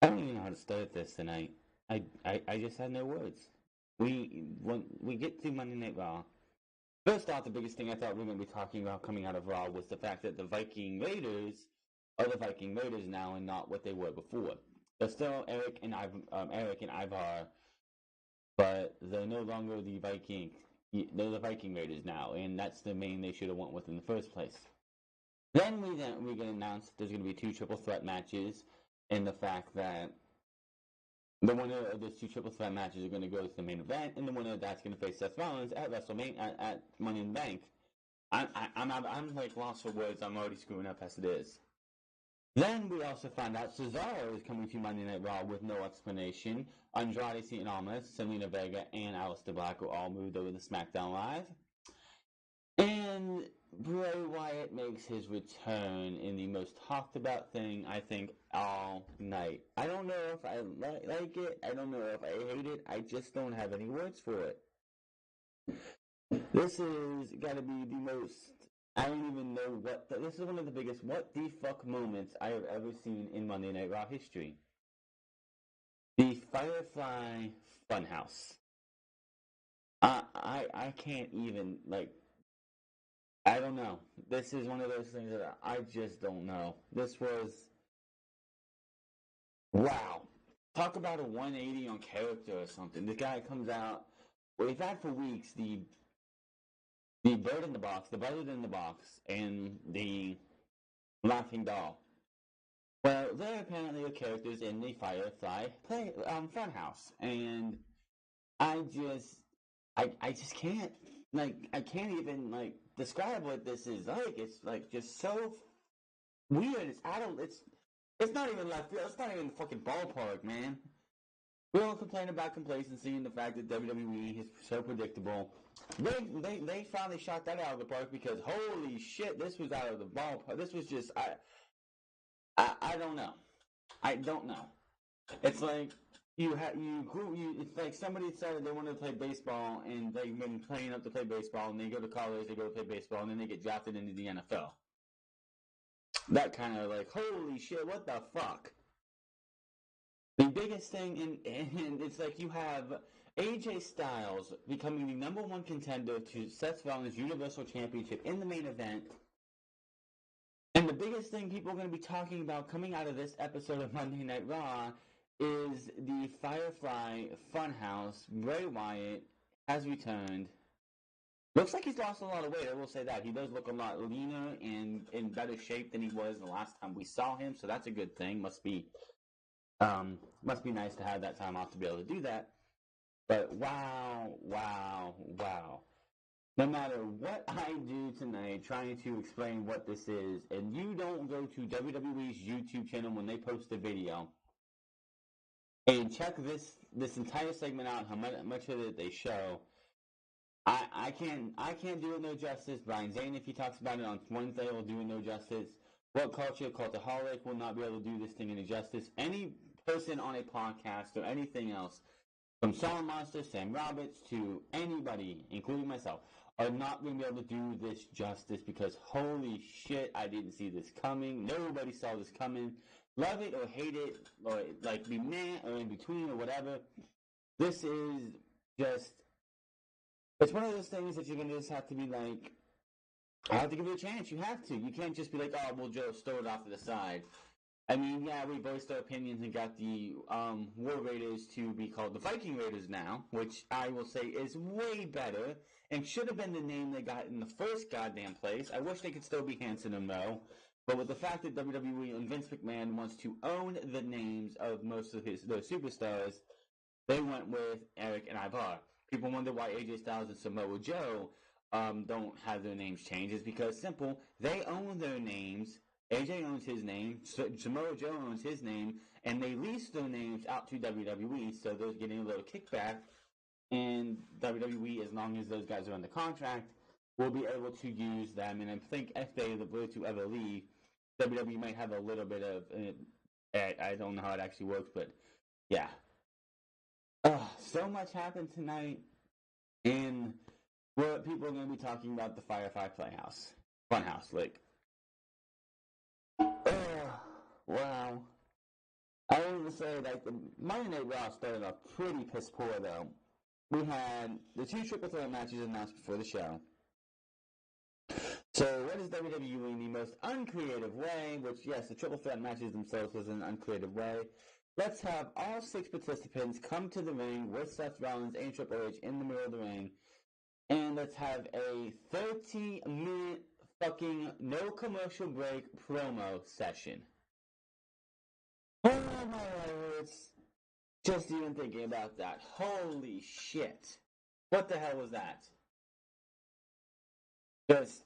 I don't even know how to start this tonight. I just had no words. When we get to Monday Night Raw, first off, the biggest thing I thought we were going to be talking about coming out of Raw was the fact that the Viking Raiders are the Viking Raiders now and not what they were before. They're still Eric and Ivar, but they're no longer the Viking. They're the Viking Raiders now, and that's the main they should have went with in the first place. Then we get announced there's going to be 2 triple threat matches, and the fact that the winner of those 2 triple threat matches are going to go to the main event, and the winner of that's going to face Seth Rollins at WrestleMania at Money in the Bank. I'm like lost for words. I'm already screwing up as it is. Then we also find out Cesaro is coming to Monday Night Raw with no explanation. Andrade Cien Almas, Selena Vega, and Aleister Black are all moved over to SmackDown Live. And Bray Wyatt makes his return in the most talked about thing, I think, all night. I don't know if I like it. I don't know if I hate it. I just don't have any words for it. This is got to be the most... I don't even know what... This is one of the biggest what the fuck moments I have ever seen in Monday Night Raw history. The FireFly FunHouse. I can't even, like... I don't know. This is one of those things that I just don't know. This was... Wow. Talk about a 180 on character or something. The guy comes out... Well, we've had for weeks the bird in the box, the buzzard in the box, and the laughing doll. Well, they're apparently characters in the FireFly Funhouse, and I just can't, like, I can't even, like, describe what this is like. It's, like, just so weird. It's not even left field. It's not even fucking ballpark, man. We all complain about complacency and the fact that WWE is so predictable. They finally shot that out of the park because holy shit, this was out of the ballpark. This was just I don't know. I don't know. It's like it's like somebody decided they wanted to play baseball and they've been playing up to play baseball and they go to college, they go to play baseball, and then they get drafted into the NFL. That kind of like holy shit, what the fuck? The biggest thing, and it's like you have AJ Styles becoming the #1 contender to Seth Rollins' Universal Championship in the main event. And the biggest thing people are going to be talking about coming out of this episode of Monday Night Raw is the FireFly Funhouse. Bray Wyatt has returned. Looks like he's lost a lot of weight, I will say that. He does look a lot leaner and in better shape than he was the last time we saw him, so that's a good thing. Must be nice to have that time off to be able to do that. But wow. No matter what I do tonight trying to explain what this is, and you don't go to WWE's YouTube channel when they post a video and check this entire segment out, how much of it they show, I can't do it no justice. Brian Zane, if he talks about it on Wednesday, will do it no justice. What Culture, Cultaholic will not be able to do this thing any justice. Any person on a podcast or anything else, from Solid Monster, Sam Roberts, to anybody, including myself, are not going to be able to do this justice because holy shit, I didn't see this coming. Nobody saw this coming. Love it or hate it, or like be meh or in between or whatever. This is just, it's one of those things that you're going to just have to be like, I have to give it a chance. You have to. You can't just be like, oh, we'll just throw it off to the side. I mean, yeah, we voiced our opinions and got the War Raiders to be called the Viking Raiders now, which I will say is way better and should have been the name they got in the first goddamn place. I wish they could still be Hanson and Mo, but with the fact that WWE and Vince McMahon wants to own the names of most of their superstars, they went with Eric and Ivar. People wonder why AJ Styles and Samoa Joe don't have their names changed. It's because simple, they own their names. AJ owns his name, Samoa Joe owns his name, and they lease their names out to WWE, so they're getting a little kickback. And WWE, as long as those guys are under contract, will be able to use them. And I think if they were to ever leave, WWE might have a little bit of, I don't know how it actually works, but yeah. So much happened tonight, and what people are going to be talking about the FireFly Funhouse, like, wow. I want to say, like, the Monday Night Raw started off pretty piss poor, though. We had the 2 triple threat matches announced before the show. So, what is WWE in the most uncreative way? Which, yes, the triple threat matches themselves was an uncreative way. Let's have all 6 participants come to the ring with Seth Rollins and Triple H in the middle of the ring. And let's have a 30-minute fucking no commercial break promo session. Oh my words. Just even thinking about that. Holy shit. What the hell was that? Just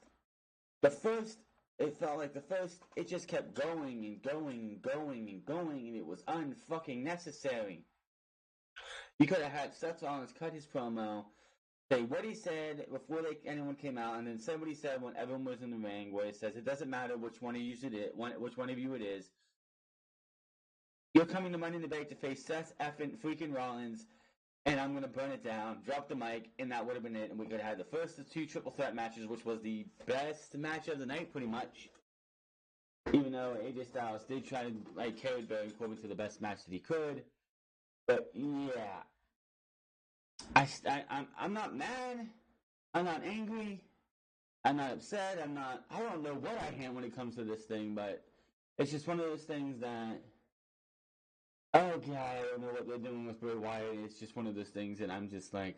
the first, it felt like the first, it just kept going and going and going and going, and it was unfucking necessary. You could have had Seth Rollins cut his promo, say what he said before anyone came out, and then say what he said when everyone was in the ring, where he says it doesn't matter which one of you it is. You're coming to Money in the Bank to face Seth effing freaking Rollins, and I'm going to burn it down, drop the mic, and that would have been it. And we could have had the first of 2 triple threat matches, which was the best match of the night, pretty much. Even though AJ Styles did try to carry Baron Corbin to the best match that he could. But, yeah. I'm not mad. I'm not angry. I'm not upset. I don't know what I am when it comes to this thing, but it's just one of those things that, oh god, I don't know what they're doing with Bray Wyatt. It's just one of those things, and I'm just like,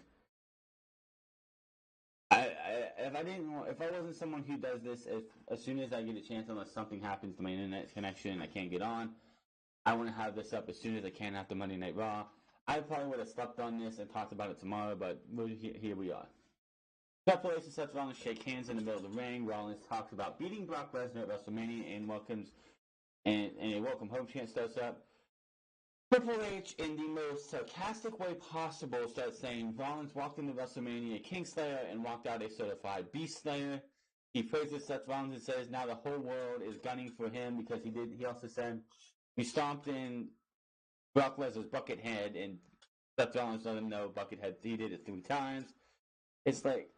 if I wasn't someone who does this, as soon as I get a chance, unless something happens to my internet connection and I can't get on, I want to have this up as soon as I can after Monday Night Raw. I probably would have slept on this and talked about it tomorrow, but here we are. Triple H and Seth Rollins shake hands in the middle of the ring. Rollins talks about beating Brock Lesnar at WrestleMania and a welcome home chant starts up. Triple H, in the most sarcastic way possible, starts saying Rollins walked into WrestleMania Kingslayer and walked out a certified Beast Slayer. He praises Seth Rollins and says now the whole world is gunning for him because he also said he stomped in Brock Lesnar's bucket head, and Seth Rollins let him know Buckethead, he did it 3 times. It's like,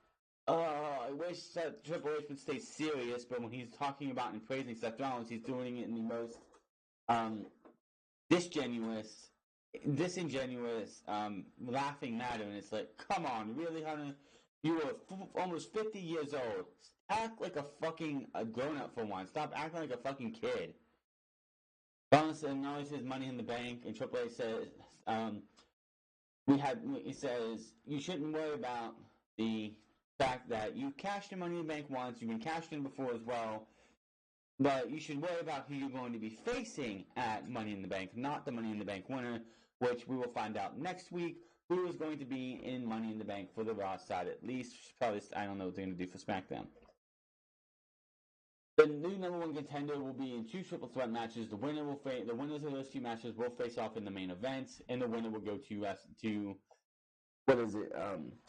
oh, I wish that Triple H would stay serious, but when he's talking about and praising Seth Rollins, he's doing it in the most disingenuous, laughing matter, and it's like, come on, really, honey? You were almost 50 years old. Act like a fucking grown-up for once. Stop acting like a fucking kid. Rollins acknowledges Money in the Bank, and Triple H says, he says, you shouldn't worry about the fact that you cashed in Money in the Bank once, you've been cashed in before as well, but you should worry about who you're going to be facing at Money in the Bank, not the Money in the Bank winner, which we will find out next week who is going to be in Money in the Bank for the Raw side at least. Probably, I don't know what they're going to do for SmackDown. The new number 1 contender will be in 2 triple threat matches. The winners of those 2 matches will face off in the main event, and the winner will go to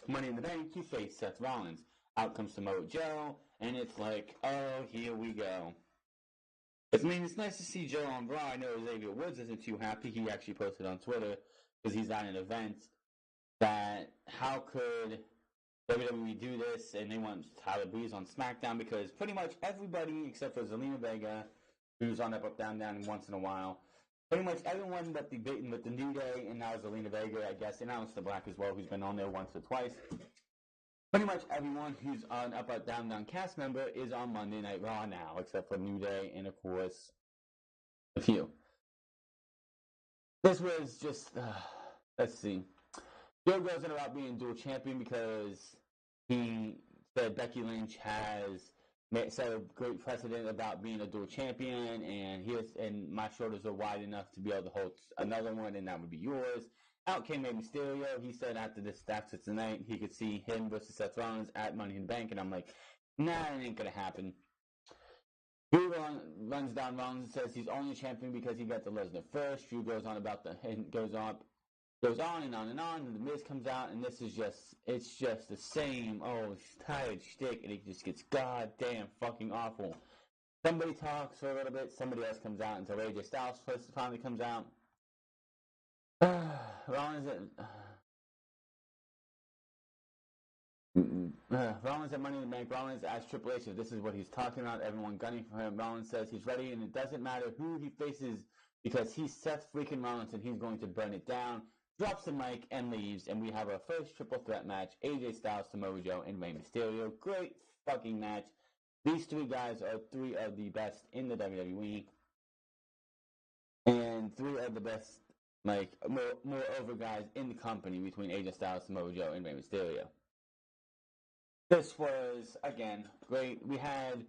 Money in the Bank to face Seth Rollins. Out comes Samoa Joe, and it's like, oh, here we go. I mean, it's nice to see Joe on Raw. I know Xavier Woods isn't too happy. He actually posted on Twitter, because he's at an event, that how could WWE do this, and they want Tyler Breeze on SmackDown, because pretty much everybody except for Zelina Vega, who's on Up, Down, Down once in a while, pretty much everyone but the New Day, and now Zelina Vega, I guess, and now it's the Black as well, who's been on there once or twice. Pretty much everyone who's on Up, Down, Down cast member is on Monday Night Raw now, except for New Day and, of course, a few. This was just, let's see. Joe goes in about being dual champion because he said Becky Lynch has set a great precedent about being a dual champion, and my shoulders are wide enough to be able to hold another one, and that would be yours. Out came Rey Mysterio. He said after tonight, he could see him versus Seth Rollins at Money in the Bank, and I'm like, nah, it ain't gonna happen. Drew runs down Rollins and says he's only champion because he got the Lesnar first. Drew goes on goes on and on and on, and the Miz comes out, and it's just the same, tired shtick, and it just gets goddamn fucking awful. Somebody talks for a little bit, somebody else comes out, until AJ Styles finally comes out. Rollins at Money in the Bank. Rollins asks Triple H if this is what he's talking about, everyone gunning for him. Rollins says he's ready, and it doesn't matter who he faces because he's Seth freaking Rollins and he's going to burn it down, drops the mic and leaves, and we have our first triple threat match, AJ Styles, Samoa Joe, and Rey Mysterio. Great fucking match. These three guys are three of the best in the WWE, and three of the best, like, more over guys in the company between AJ Styles, Samoa Joe, and Rey Mysterio. This was, again, great. We had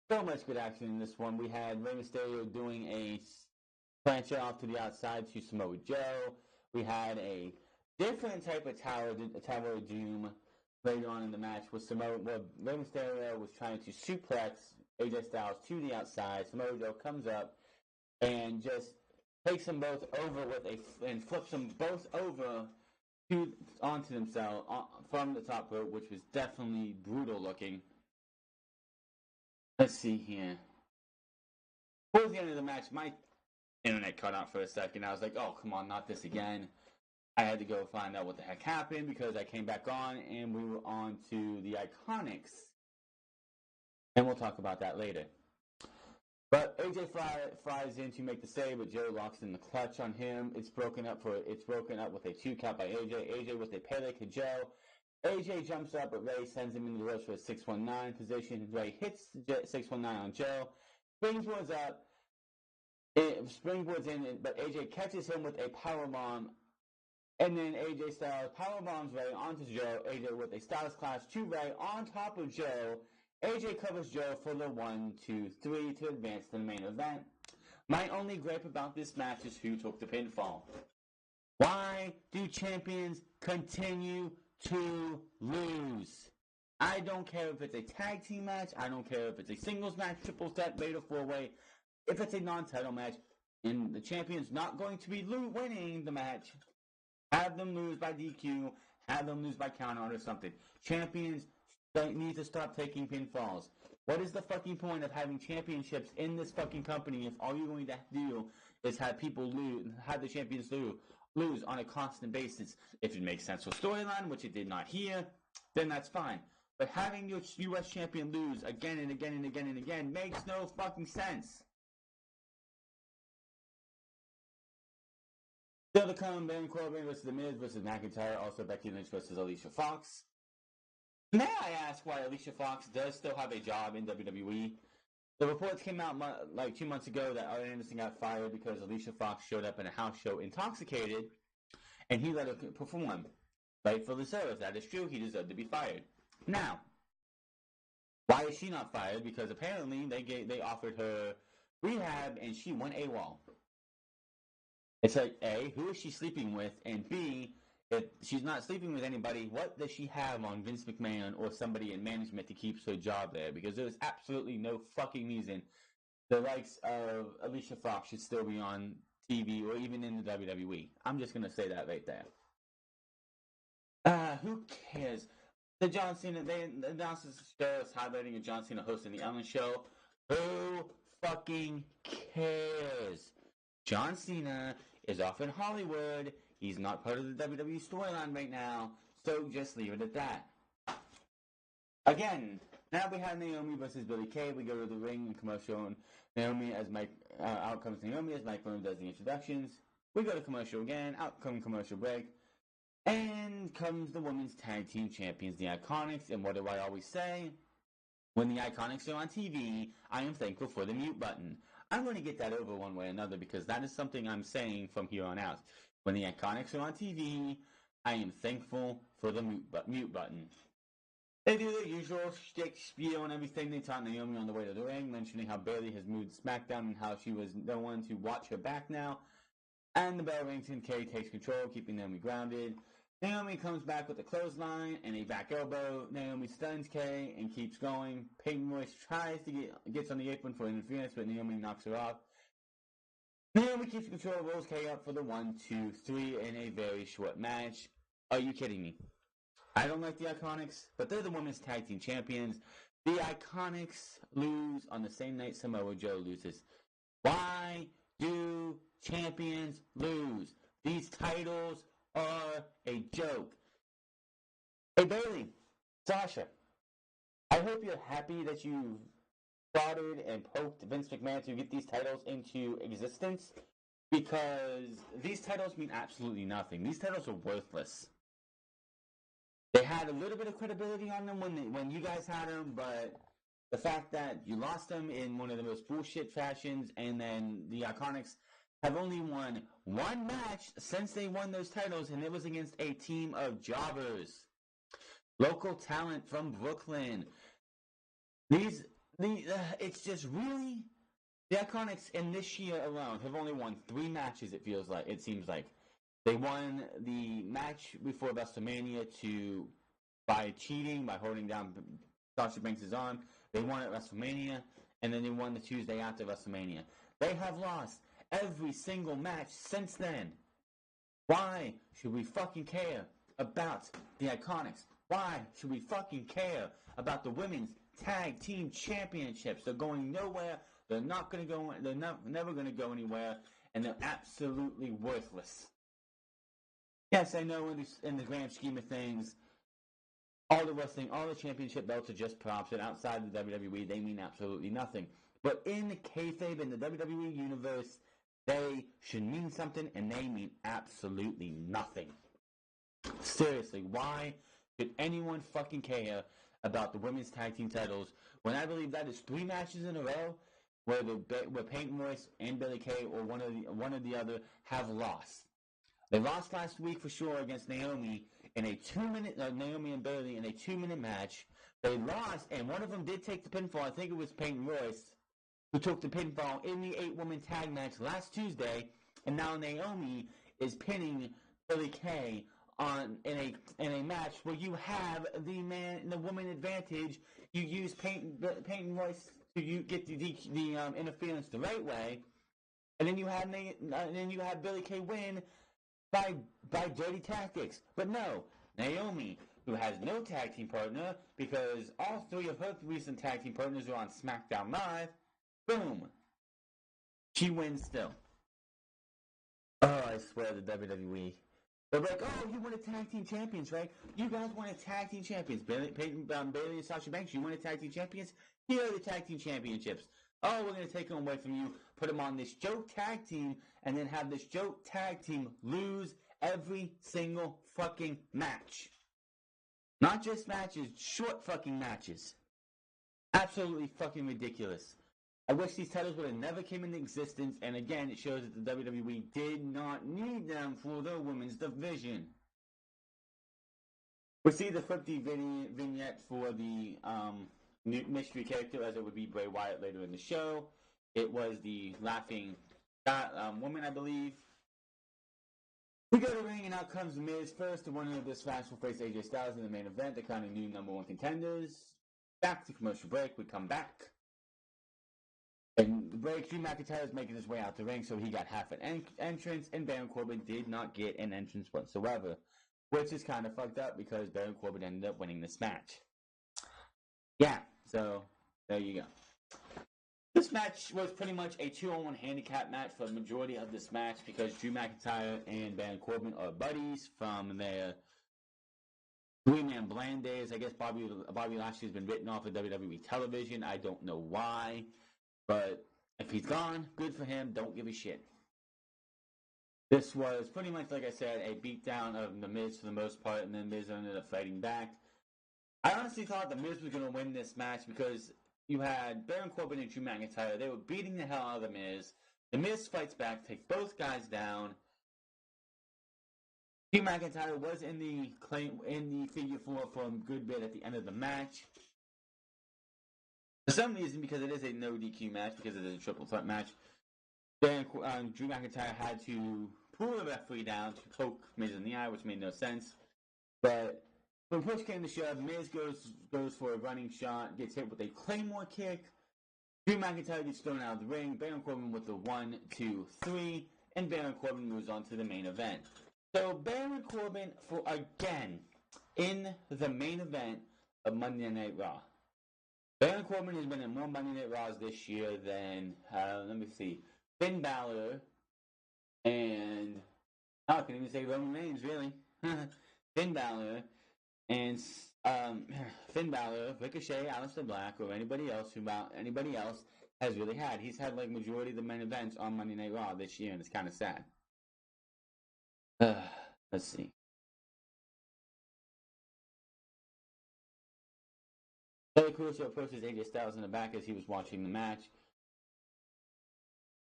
so much good action in this one. We had Rey Mysterio doing a plancher off to the outside to Samoa Joe. We had a different type of Tower of Doom later on in the match with Rey Mysterio was trying to suplex AJ Styles to the outside. Samoa Joe comes up and just takes them both over and flips them both over onto themselves from the top rope, which was definitely brutal looking. Let's see here. Towards the end of the match, my internet cut out for a second. I was like, oh, come on, not this again. I had to go find out what the heck happened because I came back on and we were on to the Iconics. And we'll talk about that later. But AJ flies in to make the save, but Joe locks in the clutch on him. It's broken up with a 2 count by AJ. AJ with a Pele to Joe. AJ jumps up, but Ray sends him into the ropes for a 619 position. Ray hits 619 on Joe. Springboards up. Springboards in, but AJ catches him with a powerbomb. And then AJ Styles powerbombs Ray onto Joe. AJ with a Styles Clash to Ray on top of Joe. AJ covers Joe for the 1, 2, 3 to advance to the main event. My only gripe about this match is who took the pinfall. Why do champions continue to lose? I don't care if it's a tag team match. I don't care if it's a singles match, triple threat, beta 4-way. If it's a non-title match and the champion's not going to be winning the match, have them lose by DQ, have them lose by count out or something. Champions need to stop taking pinfalls. What is the fucking point of having championships in this fucking company if all you're going to do is have people have the champions lose on a constant basis? If it makes sense for storyline, which it did not here, then that's fine. But having your U.S. champion lose again and again and again and again makes no fucking sense. Still to come, Baron Corbin versus The Miz versus McIntyre, also Becky Lynch versus Alicia Fox. May I ask why Alicia Fox does still have a job in WWE? The reports came out like 2 months ago that Arn Anderson got fired because Alicia Fox showed up in a house show intoxicated, and he let her perform. Rightfully so, if that is true, he deserved to be fired. Now, why is she not fired? Because apparently they offered her rehab and she went AWOL. It's like, A, who is she sleeping with? And B, if she's not sleeping with anybody, what does she have on Vince McMahon or somebody in management to keep her job there? Because there's absolutely no fucking reason the likes of Alicia Fox should still be on TV or even in the WWE. I'm just going to say that right there. Who cares? The John Cena, they announced this show is highlighting a John Cena hosting the Ellen Show. Who fucking cares? John Cena is off in Hollywood. He's not part of the WWE storyline right now, so just leave it at that. Again, now we have Naomi versus Billie Kay. We go to the ring and commercial, and Naomi as Mike. Out comes Naomi as Mike Vernon does the introductions. We go to commercial again. Out comes commercial break, and comes the women's tag team champions, the Iconics. And what do I always say? When the Iconics are on TV, I am thankful for the mute button. I'm going to get that over one way or another because that is something I'm saying from here on out. When the Iconics are on TV, I am thankful for the mute button. They do their usual shtick, spiel, and everything. They taught Naomi on the way to the ring, mentioning how Bayley has moved SmackDown and how she was no one to watch her back now. And the bell rings and Kay takes control, keeping Naomi grounded. Naomi comes back with a clothesline and a back elbow. Naomi stuns Kay and keeps going. Peyton Royce tries to gets on the apron for interference, but Naomi knocks her off. Naomi keeps control, rolls Kay up for the 1, 2, 3 in a very short match. Are you kidding me? I don't like the Iconics, but they're the women's tag team champions. The Iconics lose on the same night Samoa Joe loses. Why do champions lose? These titles are a joke. Hey Bayley, Sasha, I hope you're happy that you prodded and poked Vince McMahon to get these titles into existence. because these titles mean absolutely nothing. These titles are worthless. They had a little bit of credibility on them when you guys had them, but the fact that you lost them in one of the most bullshit fashions, and then the Iconics have only won one match since they won those titles, and it was against a team of jobbers, local talent from Brooklyn. It's just really, the Iconics in this year alone have only won 3 matches. It seems like they won the match before WrestleMania by cheating, by holding down Sasha Banks' arm. They won at WrestleMania, and then they won the Tuesday after WrestleMania. They have lost every single match since then. Why should we fucking care about the Iconics? Why should we fucking care about the women's tag team championships? They're going nowhere. They're not going to go. They're never going to go anywhere, and they're absolutely worthless. Yes, I know in the grand scheme of things, all the championship belts are just props, and outside the WWE, they mean absolutely nothing. But in the kayfabe, in the WWE universe, they should mean something, and they mean absolutely nothing. Seriously, why should anyone fucking care about the women's tag team titles when I believe that is 3 matches in a row where Peyton Royce and Billie Kay or one or the other have lost? They lost last week for sure against Naomi in a 2-minute Naomi and Bayley in a 2-minute match. They lost, and one of them did take the pinfall. I think it was Peyton Royce who took the pinfall in the 8-woman tag match last Tuesday, and now Naomi is pinning Billie Kay in a match where you have the woman advantage. You use Peyton Royce to get the interference the right way, and then you have Billie Kay win by dirty tactics. But no, Naomi, who has no tag team partner because all 3 of her recent tag team partners are on SmackDown Live, boom, she wins still. Oh, I swear the WWE. They're like, oh, you wanted tag team champions, right? You guys wanted tag team champions. Bayley and Sasha Banks, you wanted tag team champions? Here are the tag team championships. Oh, we're going to take them away from you, put them on this joke tag team, and then have this joke tag team lose every single fucking match. Not just matches, short fucking matches. Absolutely fucking ridiculous. I wish these titles would have never came into existence, and again, it shows that the WWE did not need them for their women's division. We see the 50 vignette for the new mystery character, as it would be Bray Wyatt later in the show. It was the laughing woman, I believe. We go to ring, and out comes Miz first. The winner of this match will face AJ Styles in the main event. The kind of new #1 contenders. Back to commercial break. We come back. And Drew McIntyre is making his way out the ring, so he got half an entrance, and Baron Corbin did not get an entrance whatsoever, which is kind of fucked up because Baron Corbin ended up winning this match. Yeah, so there you go. This match was pretty much a 2-on-1 handicap match for the majority of this match because Drew McIntyre and Baron Corbin are buddies from their 3-man bland days. I guess Bobby Lashley has been written off of WWE television. I don't know why. But if he's gone, good for him. Don't give a shit. This was pretty much, like I said, a beatdown of The Miz for the most part, and then Miz ended up fighting back. I honestly thought The Miz was going to win this match because you had Baron Corbin and Drew McIntyre. They were beating the hell out of The Miz. The Miz fights back, takes both guys down. Drew McIntyre was in the figure 4 for a good bit at the end of the match. For some reason, because it is a no DQ match, because it is a triple threat match, Drew McIntyre had to pull the referee down to poke Miz in the eye, which made no sense. But when push came to shove, Miz goes for a running shot, gets hit with a Claymore kick. Drew McIntyre gets thrown out of the ring. Baron Corbin with the 1, 2, 3, and Baron Corbin moves on to the main event. So Baron Corbin again in the main event of Monday Night Raw. Baron Corbin has been in more Monday Night Raws this year than, Finn Balor and, I can't even say Roman Reigns, really. Finn Balor and, Ricochet, Aleister Black, or anybody else has really had. He's had like majority of the main events on Monday Night Raw this year, and it's kind of sad. Let's see. Terry Crews approaches AJ Styles in the back as he was watching the match.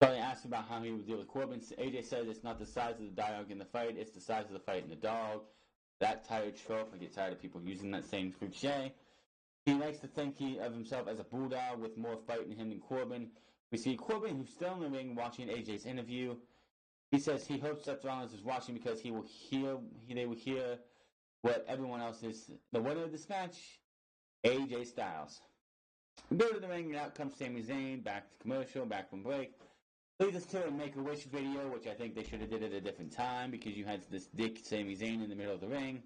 Charlie asked about how he would deal with Corbin. AJ says it's not the size of the dog in the fight, it's the size of the fight in the dog. That tired trope, I get tired of people using that same cliche. He likes to think of himself as a bulldog with more fight in him than Corbin. We see Corbin, who's still in the ring, watching AJ's interview. He says he hopes Seth Rollins is watching because they will hear what everyone else is. The winner of this match, AJ Styles. We go to the ring, and out comes Sami Zayn, back to commercial, back from break. Leads us to a Make-A-Wish video, which I think they should have did at a different time because you had this dick Sami Zayn in the middle of the ring.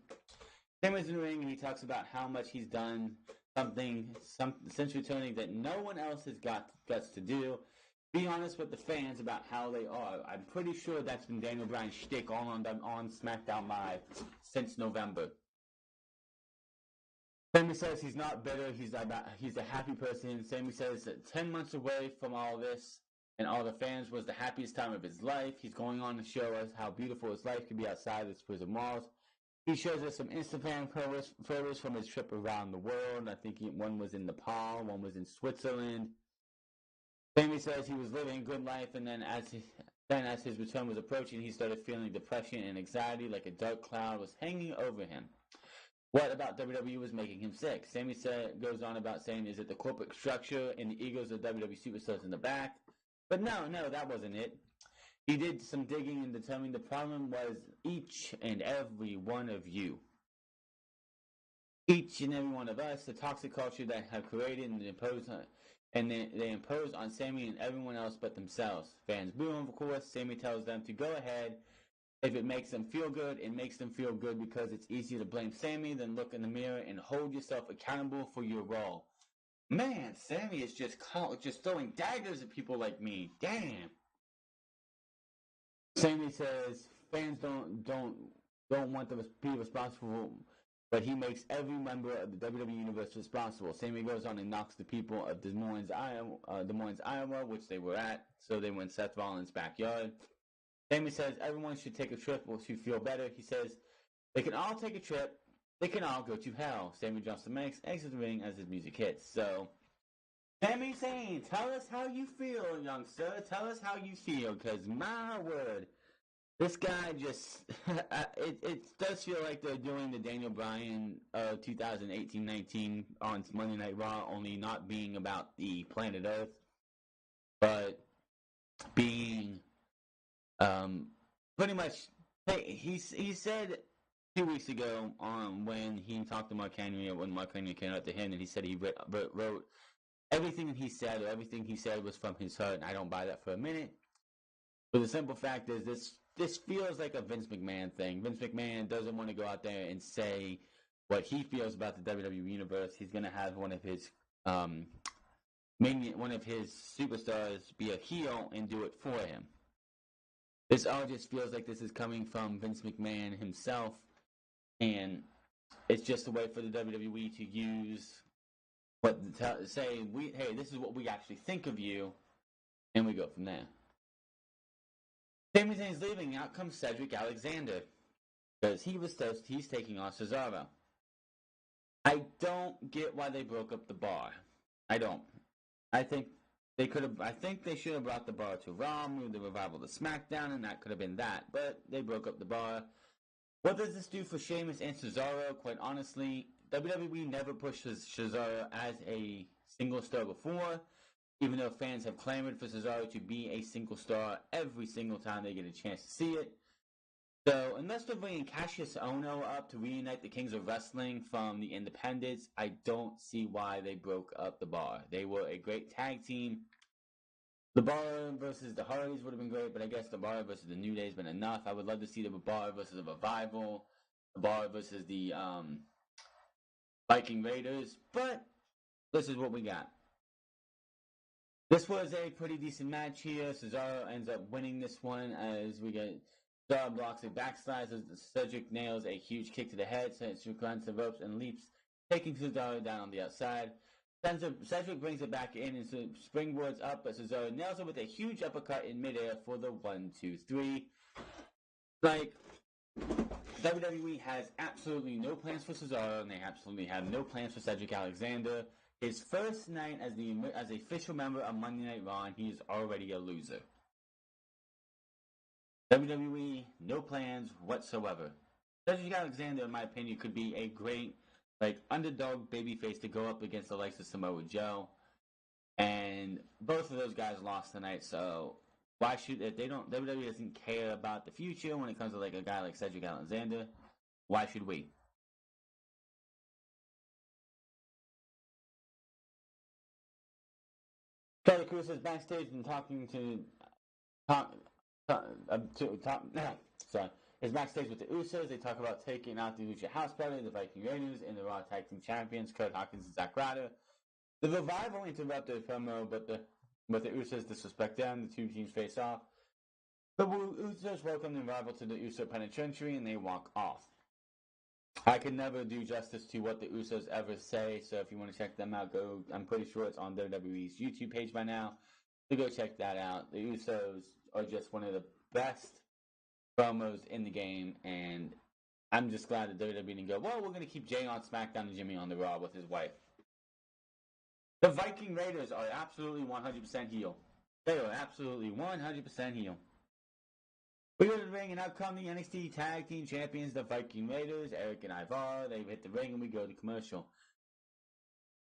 Sami's in the ring, and he talks about how much he's done something since returning that no one else has got guts to do. Be honest with the fans about how they are. I'm pretty sure that's been Daniel Bryan's shtick all on SmackDown Live since November. Sami says he's not bitter. He's a happy person. Sami says that 10 months away from all this and all the fans was the happiest time of his life. He's going on to show us how beautiful his life could be outside of prison walls. He shows us some Instagram photos from his trip around the world. I think one was in Nepal, one was in Switzerland. Sami says he was living a good life, and then as his return was approaching, he started feeling depression and anxiety like a dark cloud was hanging over him. What about WWE was making him sick? Sami goes on about saying, is it the corporate structure and the egos of WWE superstars in the back? But no, that wasn't it. He did some digging and determined the problem was each and every one of you. Each and every one of us, the toxic culture that have created and imposed they impose on Sami and everyone else but themselves. Fans boo him, of course. Sami tells them to go ahead. If it makes them feel good, it makes them feel good because it's easier to blame Sami than look in the mirror and hold yourself accountable for your role. Man, Sami is just throwing daggers at people like me. Damn. Sami says fans don't want to be responsible, but he makes every member of the WWE Universe responsible. Sami goes on and knocks the people of Des Moines, Iowa, which they were at, so they were in Seth Rollins' backyard. Sami says everyone should take a trip to feel better. He says they can all take a trip. They can all go to hell. Sami jumps the mic, exits the ring as his music hits. So, Sami Zayn, tell us how you feel, youngster. Tell us how you feel, because my word, this guy just, it does feel like they're doing the Daniel Bryan 2018-19 on Monday Night Raw, only not being about the planet Earth, but being, pretty much, hey, he said 2 weeks ago when he talked to Mark Henry, when Mark Henry came out to him, and he said he wrote everything he said, or everything he said was from his heart, and I don't buy that for a minute. But the simple fact is, this feels like a Vince McMahon thing. Vince McMahon doesn't want to go out there and say what he feels about the WWE Universe. He's going to have one of his superstars be a heel and do it for him. This all just feels like this is coming from Vince McMahon himself, and it's just a way for the WWE to use say, hey, this is what we actually think of you, and we go from there. Sami Zayn's leaving. Out comes Cedric Alexander, because he's taking on Cesaro. I don't get why they broke up the bar. I don't. I think they should have brought the bar to Raw, moved the Revival to SmackDown, and that could have been that. But they broke up the bar. What does this do for Sheamus and Cesaro? Quite honestly, WWE never pushes Cesaro as a single star before, even though fans have clamored for Cesaro to be a single star every single time they get a chance to see it. So, unless they're bringing Cassius Ohno up to reunite the Kings of Wrestling from the Independents, I don't see why they broke up the bar. They were a great tag team. The Bar versus the Hardys would have been great, but I guess the Bar versus the New Day has been enough. I would love to see the Bar versus the Revival, the Bar versus the Viking Raiders, but this is what we got. This was a pretty decent match here. Cesaro ends up winning this one as we get Cesaro blocks a backslide as Cedric nails a huge kick to the head, so it runs the ropes and leaps, taking Cesaro down on the outside. Cedric brings it back in and springboards up, but Cesaro nails it with a huge uppercut in midair for the 1-2-3. Like, WWE has absolutely no plans for Cesaro, and they absolutely have no plans for Cedric Alexander. His first night as the official member of Monday Night Raw, and he is already a loser. WWE, no plans whatsoever. Cedric Alexander, in my opinion, could be a great underdog babyface to go up against the likes of Samoa Joe. And both of those guys lost tonight, so why should if they don't WWE doesn't care about the future when it comes to a guy like Cedric Alexander, why should we? Charlie Cruz is backstage and talking to sorry. Is backstage with the Usos. They talk about taking out the Lucha House Party, the Viking Raiders, and the Raw Tag Team Champions, Kurt Hawkins and Zack Ryder. The Revival interrupted a promo, but the Usos disrespect them. The two teams face off. The Usos welcome the Revival to the Uso Penitentiary, and they walk off. I can never do justice to what the Usos ever say, so if you want to check them out, go. I'm pretty sure it's on WWE's YouTube page by now, so go check that out. The Usos are just one of the best promos in the game, and I'm just glad that WWE didn't go, well, we're going to keep Jay on SmackDown and Jimmy on the Raw with his wife. The Viking Raiders are absolutely 100% heel. They are absolutely 100% heel. We go to the ring, and out come the NXT Tag Team Champions, the Viking Raiders, Eric and Ivar. They hit the ring, and we go to commercial.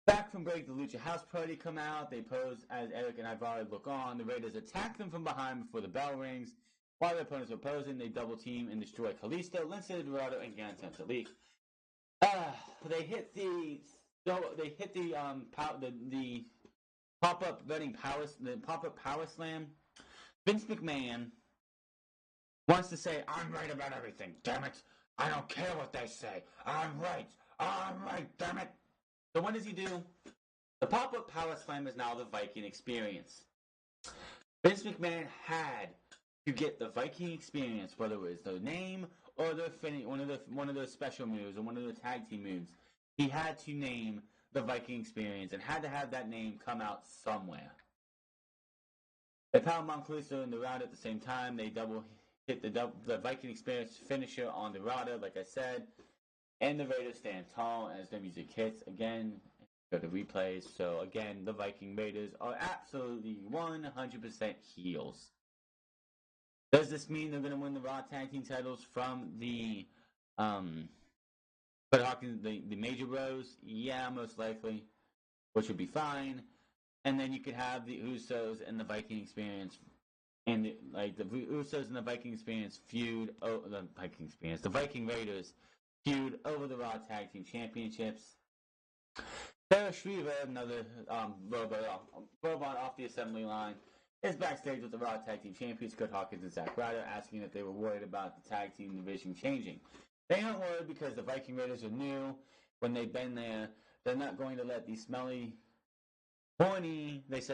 Back from break, the Lucha House Party come out. They pose as Eric and Ivar look on. The Raiders attack them from behind before the bell rings. While their opponents are posing, they double team and destroy Kalisto, Lince Dorado, and Gran Centralique. They hit the pop-up power slam. Vince McMahon wants to say, I'm right about everything, damn it. I don't care what they say. I'm right, damn it. So what does he do? The pop-up power slam is now the Viking experience. Vince McMahon had to get the Viking experience, whether it was the name or one of those special moves or one of the tag team moves. He had to name the Viking experience and had to have that name come out somewhere. They powerbomb Kalisto in the route at the same time. They double hit the Viking experience finisher on the Rada, like I said. And the Raiders stand tall as the music hits. Again, go to replays. So again, the Viking Raiders are absolutely 100% heels. Does this mean they're going to win the Raw Tag Team titles from the Kurt Hawkins, the Major Bros? Yeah, most likely, which would be fine. And then you could have the Usos and the Viking Experience, and the Usos and the Viking Experience feud. Oh, the Viking Raiders feud over the Raw Tag Team Championships. Sarah Shriver, another robot off the assembly line, is backstage with the Raw Tag Team Champions, Kurt Hawkins and Zack Ryder, asking if they were worried about the tag team division changing. They aren't worried because the Viking Raiders are new. When they've been there, they're not going to let these smelly, horny with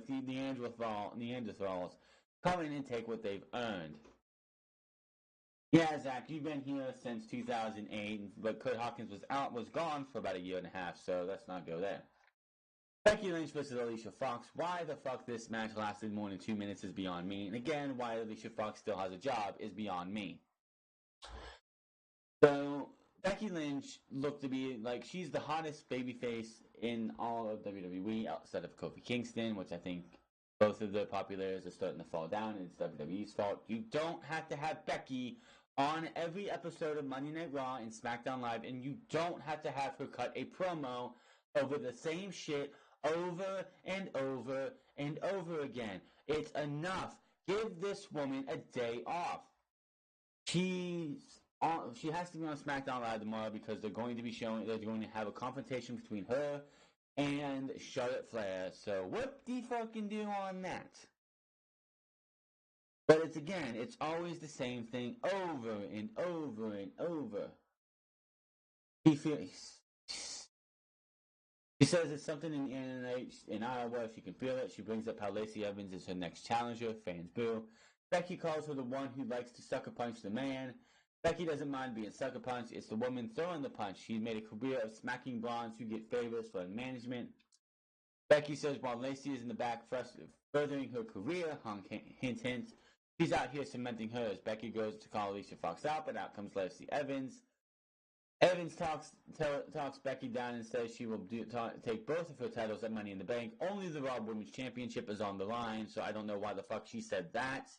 the Neanderthals come in and take what they've earned. Yeah, Zach, you've been here since 2008, but Kurt Hawkins was gone for about a year and a half, so let's not go there. Becky Lynch versus Alicia Fox. Why the fuck this match lasted more than 2 minutes is beyond me. And again, why Alicia Fox still has a job is beyond me. So, Becky Lynch looked to be like she's the hottest babyface in all of WWE outside of Kofi Kingston, which I think both of the popularities are starting to fall down, and it's WWE's fault. You don't have to have Becky on every episode of Monday Night Raw and SmackDown Live, and you don't have to have her cut a promo over the same shit over and over and over again. It's enough. Give this woman a day off. She has to be on SmackDown Live tomorrow because they're going to have a confrontation between her and Charlotte Flair. So what the fucking do on that? But it's always the same thing over and over and over. She says it's something in the internet in Iowa. She can feel it. She brings up how Lacey Evans is her next challenger. Fans boo. Becky calls her the one who likes to sucker punch the man. Becky doesn't mind being sucker punched. It's the woman throwing the punch. She's made a career of smacking blondes who get favors for management. Becky says while Lacey is in the back furthering her career, hint, hint, she's out here cementing hers. Becky goes to call Alicia Fox out, but out comes Lacey Evans. Evans talks Becky down and says she will take both of her titles at Money in the Bank. Only the Raw Women's Championship is on the line, so I don't know why the fuck she said that.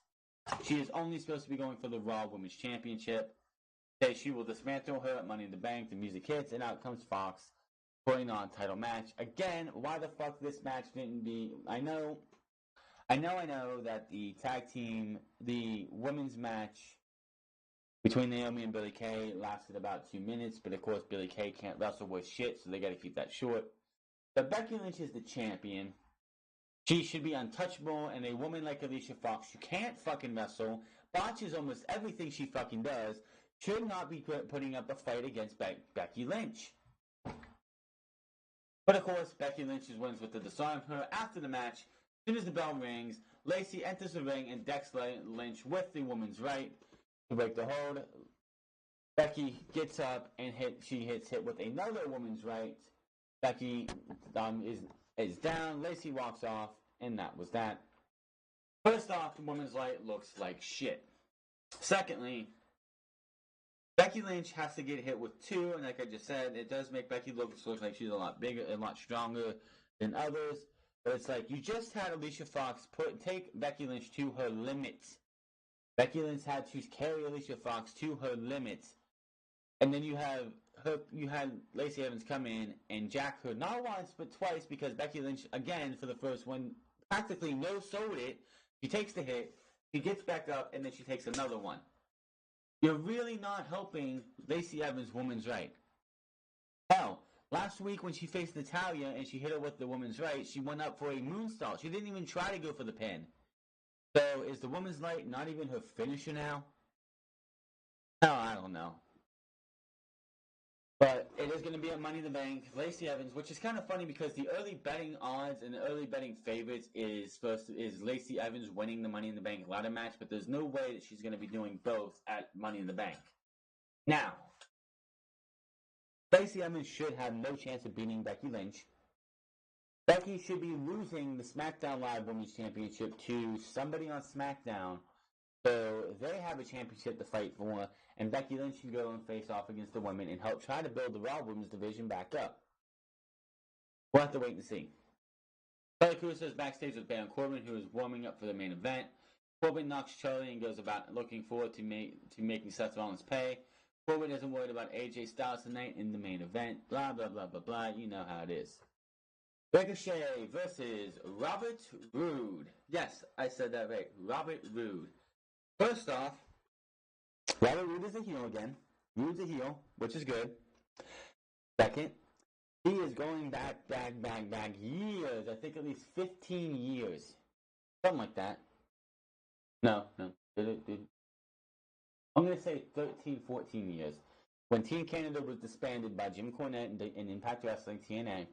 She is only supposed to be going for the Raw Women's Championship. Says she will dismantle her at Money in the Bank. The music hits, and out comes Fox putting on title match. Again, why the fuck this match didn't be... I know that the tag team, the women's match between Naomi and Billie Kay lasted about 2 minutes, but of course Billie Kay can't wrestle with shit, so they gotta keep that short. But Becky Lynch is the champion. She should be untouchable, and a woman like Alicia Fox, who can't fucking wrestle, botches almost everything she fucking does, should not be putting up a fight against Becky Lynch. But of course, Becky Lynch wins with the disarm her after the match. As soon as the bell rings, Lacey enters the ring and decks Lynch with the woman's right to break the hold. Becky gets up and she hits hit with another woman's right. Becky is down. Lacey walks off, and that was that. First off, the woman's right looks like shit. Secondly, Becky Lynch has to get hit with 2, and like I just said, it does make Becky look like she's a lot bigger and a lot stronger than others. But it's like you just had Alicia Fox take Becky Lynch to her limits. Becky Lynch had to carry Alicia Fox to her limits, and then you had Lacey Evans come in and jack her not once but twice because Becky Lynch again for the first one practically no-sold it. She takes the hit, she gets back up, and then she takes another one. You're really not helping Lacey Evans' woman's right. Hell, last week when she faced Natalya and she hit her with the woman's right, she went up for a moonsault. She didn't even try to go for the pin. So is the woman's right not even her finisher now? Hell, I don't know. But it is going to be at Money in the Bank. Lacey Evans, which is kind of funny because the early betting odds and the early betting favorites is Lacey Evans winning the Money in the Bank ladder match, but there's no way that she's going to be doing both at Money in the Bank. Now, Lacey Evans should have no chance of beating Becky Lynch. Becky should be losing the SmackDown Live Women's Championship to somebody on SmackDown. So they have a championship to fight for, and Becky Lynch can go and face off against the women and help try to build the Raw Women's division back up. We'll have to wait and see. Charlie Cruz is backstage with Baron Corbin, who is warming up for the main event. Corbin knocks Charlie and goes about looking forward to making Seth Rollins pay. Corbin isn't worried about AJ Styles tonight in the main event. Blah, blah, blah, blah, blah. You know how it is. Ricochet versus Robert Roode. Yes, I said that right. Robert Roode. First off, Robert Roode is a heel again. Roode's a heel, which is good. Second, he is going back years. I think at least 15 years. Something like that. No. I'm going to say 13, 14 years. When Team Canada was disbanded by Jim Cornette in Impact Wrestling, TNA.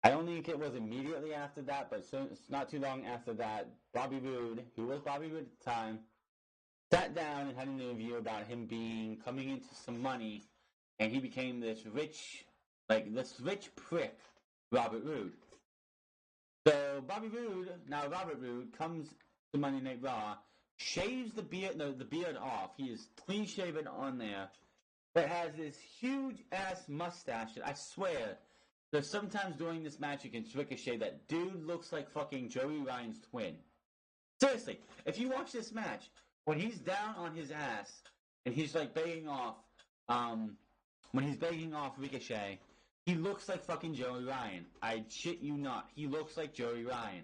I don't think it was immediately after that, but it's not too long after that, Bobby Roode, who was Bobby Roode at the time, sat down and had an interview about him coming into some money, and he became this rich prick, Robert Roode. So Robert Roode comes to Monday Night Raw, shaves the beard off. He is clean shaven on there, but has this huge ass mustache that I swear. So sometimes during this match against Ricochet, that dude looks like fucking Joey Ryan's twin. Seriously, if you watch this match, when he's down on his ass and he's like begging off, when he's begging off Ricochet, he looks like fucking Joey Ryan. I shit you not. He looks like Joey Ryan.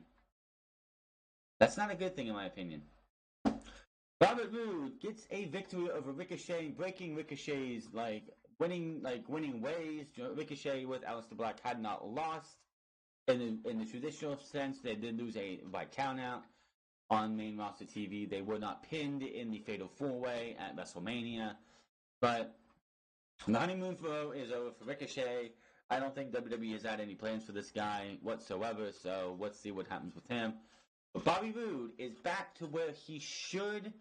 That's not a good thing in my opinion. Robert Roode gets a victory over Ricochet, breaking Ricochet's winning ways. Ricochet with Aleister Black had not lost in the traditional sense. They did lose by countout on main roster TV. They were not pinned in the Fatal 4-Way at WrestleMania. But the honeymoon is over for Ricochet. I don't think WWE has had any plans for this guy whatsoever, so let's see what happens with him. But Bobby Roode is back to where he should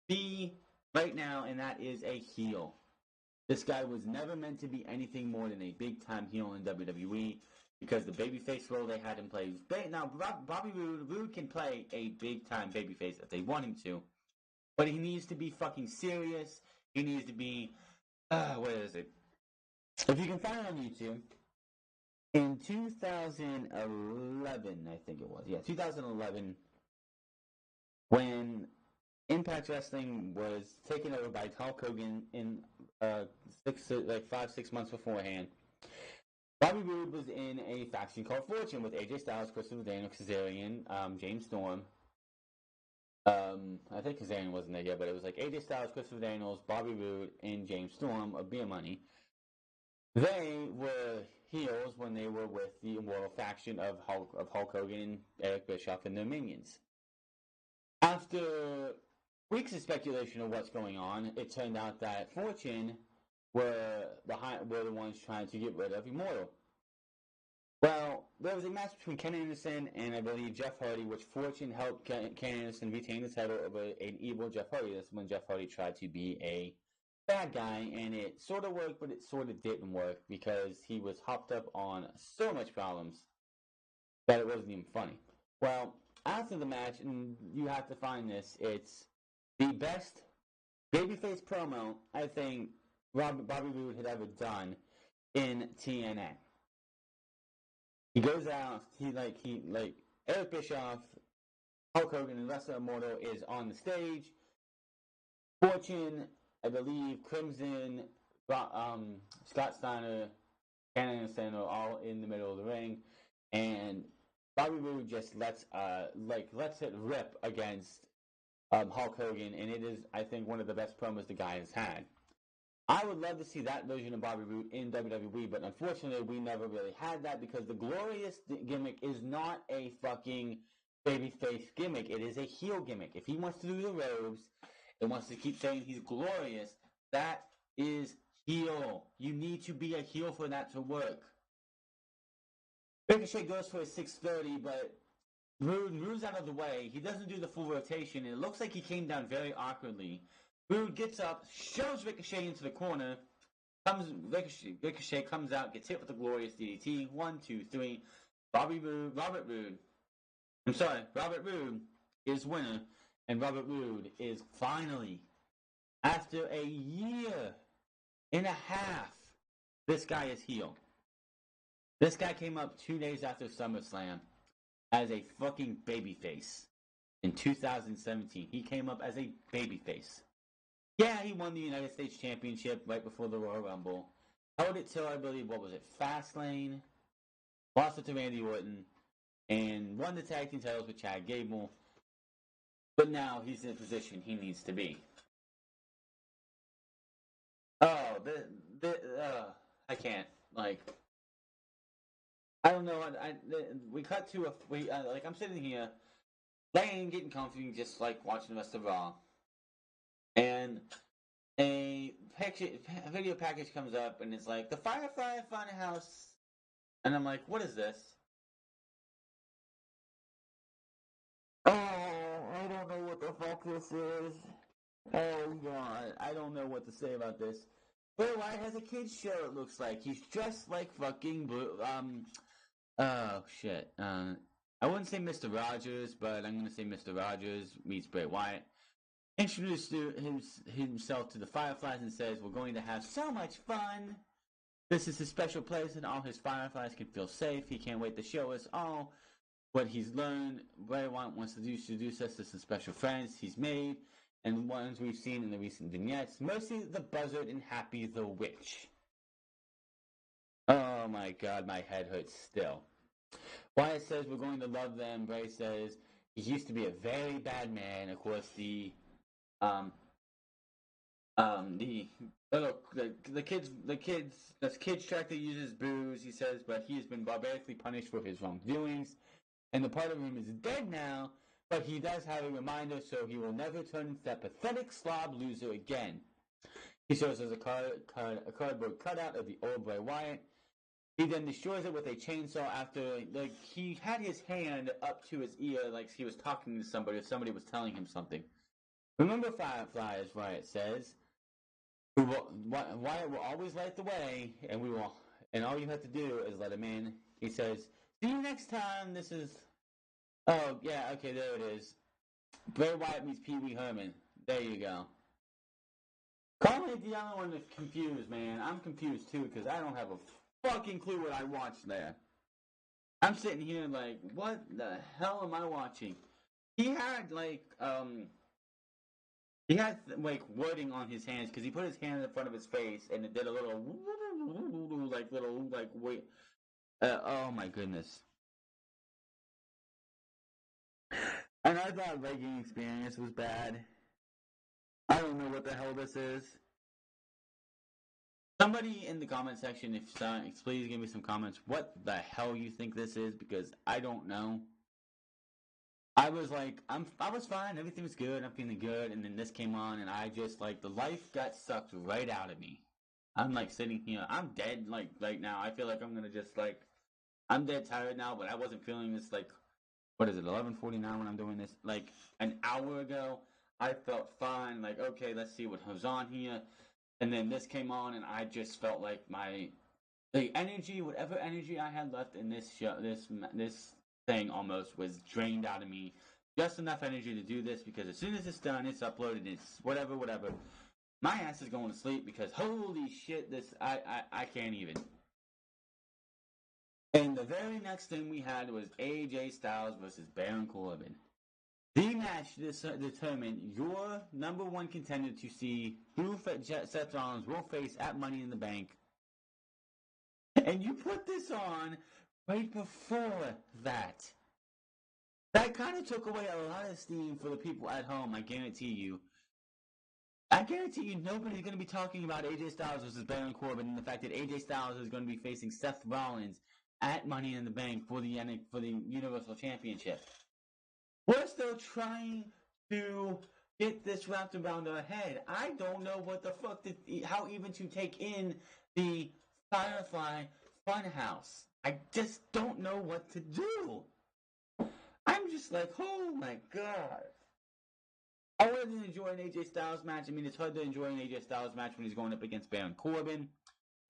be right now, and that is a heel. This guy was never meant to be anything more than a big-time heel in WWE because the babyface role they had him play was big. Now, Bobby Roode can play a big-time babyface if they want him to, but he needs to be fucking serious. He needs to be, what is it? If you can find it on YouTube, in 2011, I think it was, 2011, when Impact Wrestling was taken over by Hulk Hogan in 5-6 months beforehand. Bobby Roode was in a faction called Fortune with AJ Styles, Christopher Daniel, Kazarian, James Storm. I think Kazarian wasn't there yet, but it was like AJ Styles, Christopher Daniels, Bobby Roode, and James Storm of Beer Money. They were heels when they were with the Immortal faction of Hulk Hogan and Eric Bischoff and their minions. After weeks of speculation of what's going on, it turned out that Fortune were the ones trying to get rid of Immortal. Well, there was a match between Ken Anderson and I believe Jeff Hardy, which Fortune helped Ken Anderson retain the title over an evil Jeff Hardy. That's when Jeff Hardy tried to be a bad guy, and it sort of worked, but it sort of didn't work because he was hopped up on so much problems that it wasn't even funny. Well, after the match, and you have to find this, it's the best babyface promo I think Bobby Roode had ever done in TNA. He goes out, Eric Bischoff, Hulk Hogan, and Wrestler Immortal is on the stage. Fortune, I believe, Crimson, Scott Steiner, Ken Anderson are all in the middle of the ring, and Bobby Roode just lets it rip against Hulk Hogan, and it is, I think, one of the best promos the guy has had. I would love to see that version of Bobby Roode in WWE, but unfortunately, we never really had that because the glorious gimmick is not a fucking babyface gimmick. It is a heel gimmick. If he wants to do the robes and wants to keep saying he's glorious, that is heel. You need to be a heel for that to work. Ricochet goes for a 630, but Roode moves out of the way. He doesn't do the full rotation, and it looks like he came down very awkwardly. Roode gets up, shoves Ricochet into the corner. Ricochet comes out, gets hit with the glorious DDT. 1, 2, 3. Robert Roode is winner, and Robert Roode is finally, after a year and a half, this guy is heel. This guy came up 2 days after SummerSlam as a fucking babyface. In 2017, he came up as a babyface. Yeah, he won the United States Championship right before the Royal Rumble. Held it till, I believe, Fastlane. Lost it to Randy Orton. And won the tag team titles with Chad Gable. But now he's in a position he needs to be. Oh, I can't. I don't know. We cut to I'm sitting here, laying, getting comfy, just watching the rest of Raw. And a video package comes up, and it's like, the FireFly FunHouse. And I'm like, what is this? Oh, I don't know what the fuck this is. Oh, God. I don't know what to say about this. Bray Wyatt has a kid's show, it looks like. He's dressed like fucking oh, shit. I wouldn't say Mr. Rogers, but I'm going to say Mr. Rogers meets Bray Wyatt. Introduced himself to the Fireflies and says, we're going to have so much fun. This is a special place and all his Fireflies can feel safe. He can't wait to show us all what he's learned. Bray Wyatt wants to introduce us to some special friends he's made and ones we've seen in the recent vignettes. Mostly the Buzzard and Happy the Witch. Oh my God, my head hurts still. Wyatt says we're going to love them. Bray says he used to be a very bad man. Of course, the kids track that uses booze, he says, but he has been barbarically punished for his wrongdoings, and the part of him is dead now, but he does have a reminder, so he will never turn into that pathetic slob loser again. He shows us a cardboard cutout of the old Bray Wyatt. He then destroys it with a chainsaw after, he had his hand up to his ear like he was talking to somebody or somebody was telling him something. Remember FireFly, as Wyatt says. Wyatt will always light the way, and we will. And all you have to do is let him in. He says, "See you next time." This is. Oh yeah, okay, there it is. Bray Wyatt meets Pee Wee Herman. There you go. Call me the only one that's confused, man. I'm confused too because I don't have a fucking clue what I watched there. I'm sitting here like, what the hell am I watching? He had like wording on his hands because he put his hand in front of his face and it did a little like wait. Oh my goodness. And I thought Viking Experience was bad. I don't know what the hell this is. Somebody in the comment section, please give me some comments. What the hell you think this is? Because I don't know. I was like, I was fine. Everything was good. I'm feeling good. And then this came on, and I just like the life got sucked right out of me. I'm like sitting here. I'm dead. Like right now, I feel like I'm gonna just like I'm dead tired now. But I wasn't feeling this like what is it? 11:49 when I'm doing this. Like an hour ago, I felt fine. Like okay, let's see what was on here. And then this came on, and I just felt like the energy, whatever energy I had left in this show, this thing almost was drained out of me. Just enough energy to do this because as soon as it's done, it's uploaded, it's whatever. My ass is going to sleep because holy shit, I can't even. And the very next thing we had was AJ Styles versus Baron Corbin. The match determined your number one contender to see who Seth Rollins will face at Money in the Bank. And you put this on right before that. That kind of took away a lot of steam for the people at home, I guarantee you. I guarantee you nobody's going to be talking about AJ Styles versus Baron Corbin and the fact that AJ Styles is going to be facing Seth Rollins at Money in the Bank for the Universal Championship. We're still trying to get this wrapped around our head. I don't know what the fuck how even to take in the FireFly FunHouse. I just don't know what to do. I'm just like, oh my god. I wasn't enjoying AJ Styles match. I mean, it's hard to enjoy an AJ Styles match when he's going up against Baron Corbin.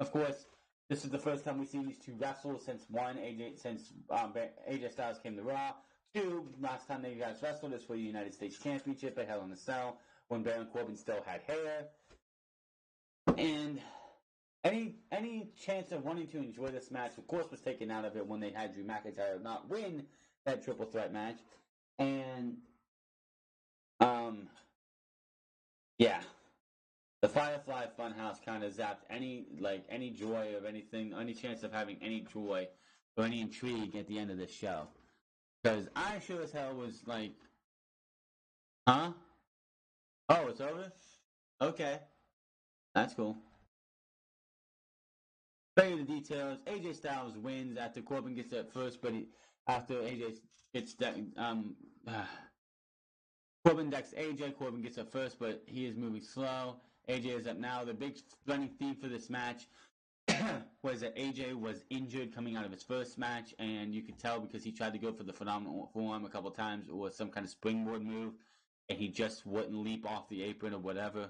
Of course, this is the first time we've seen these two wrestle since AJ Styles came to Raw. Two, last time they guys wrestled is for the United States Championship at Hell in a Cell when Baron Corbin still had hair. And any chance of wanting to enjoy this match, of course, was taken out of it when they had Drew McIntyre not win that triple threat match. And yeah. The FireFly FunHouse kind of zapped any joy of anything, any chance of having any joy or any intrigue at the end of this show. Because I sure as hell was like, huh? Oh, it's over? Okay. That's cool. Play the details. AJ Styles wins after Corbin gets it first, but after AJ gets that, Corbin decks AJ. Corbin gets up first, but he is moving slow. AJ is up now. The big running theme for this match was that AJ was injured coming out of his first match, and you could tell because he tried to go for the phenomenal forearm a couple times or some kind of springboard move, and he just wouldn't leap off the apron or whatever.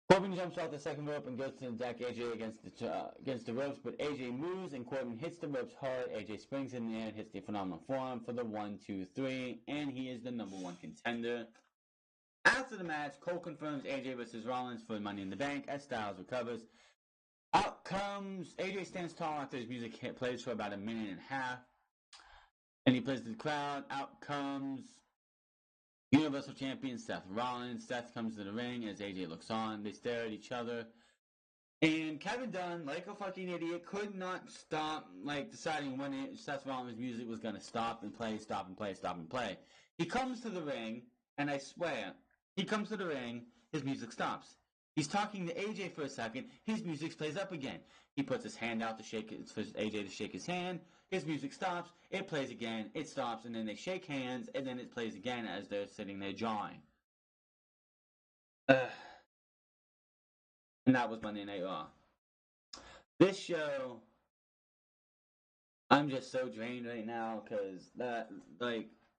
Corbin jumps off the second rope and goes to deck AJ against the ropes, but AJ moves and Corbin hits the ropes hard. AJ springs in the air and hits the phenomenal forearm for the 1-2-3, and he is the number one contender. After the match, Cole confirms AJ versus Rollins for Money in the Bank as Styles recovers. Out comes AJ stands tall after his music plays for about a minute and a half, and he plays to the crowd. Out comes Universal Champion Seth Rollins. Seth comes to the ring as AJ looks on. They stare at each other. And Kevin Dunn, like a fucking idiot, could not stop, deciding when Seth Rollins' music was going to stop and play, stop and play, stop and play. He comes to the ring, and I swear, he comes to the ring, his music stops. He's talking to AJ for a second, his music plays up again. He puts his hand out for AJ to shake his hand. His music stops, it plays again, it stops, and then they shake hands, and then it plays again as they're sitting there jawing. And that was Monday Night Raw. This show, I'm just so drained right now because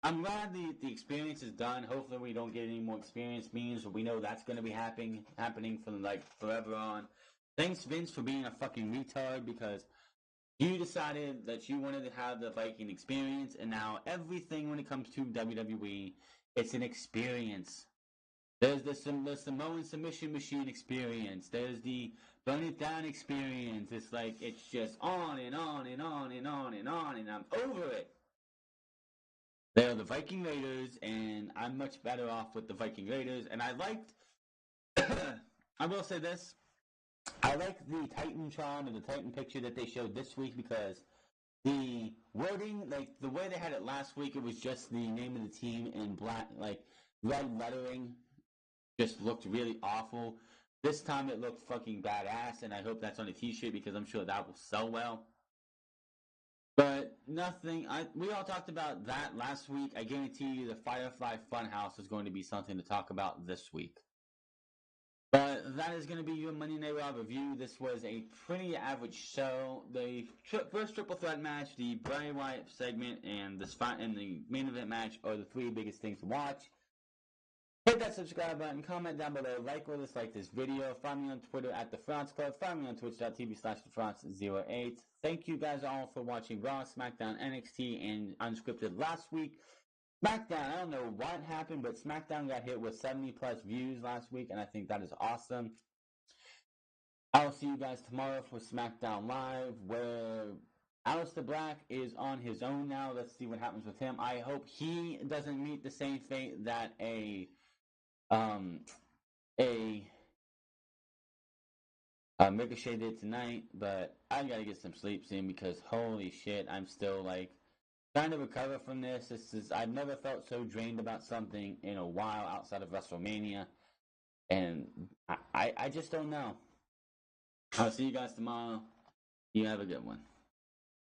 I'm glad the experience is done. Hopefully we don't get any more experience memes, but we know that's going to be happening for like forever on. Thanks, Vince, for being a fucking retard, because you decided that you wanted to have the Viking experience, and now everything when it comes to WWE, it's an experience. There's the Samoan submission machine experience. There's the burn it down experience. It's like, it's just on and on and on and on and on, and I'm over it. They're the Viking Raiders, and I'm much better off with the Viking Raiders. And I liked, I will say this, I like the Titantron and the Titan picture that they showed this week, because the wording, like the way they had it last week, it was just the name of the team in black, like red lettering, just looked really awful. This time it looked fucking badass, and I hope that's on a t-shirt, because I'm sure that will sell well. But nothing, we all talked about that last week. I guarantee you the FireFly FunHouse is going to be something to talk about this week. But that is going to be your Monday Night Raw review. This was a pretty average show. The first triple threat match, the Bray Wyatt segment, and the main event match are the three biggest things to watch. Hit that subscribe button, comment down below, like or dislike this video. Find me on Twitter at The France Club. Find me on twitch.tv/TheFrance08. Thank you guys all for watching Raw, SmackDown, NXT, and Unscripted last week. SmackDown, I don't know what happened, but SmackDown got hit with 70 plus views last week, and I think that is awesome. I'll see you guys tomorrow for SmackDown Live, where Aleister Black is on his own now. Let's see what happens with him. I hope he doesn't meet the same fate that a Ricochet did tonight, but I gotta get some sleep soon, because holy shit, I'm still like trying to recover from this. I've never felt so drained about something in a while outside of WrestleMania, and I just don't know. I'll see you guys tomorrow. You have a good one.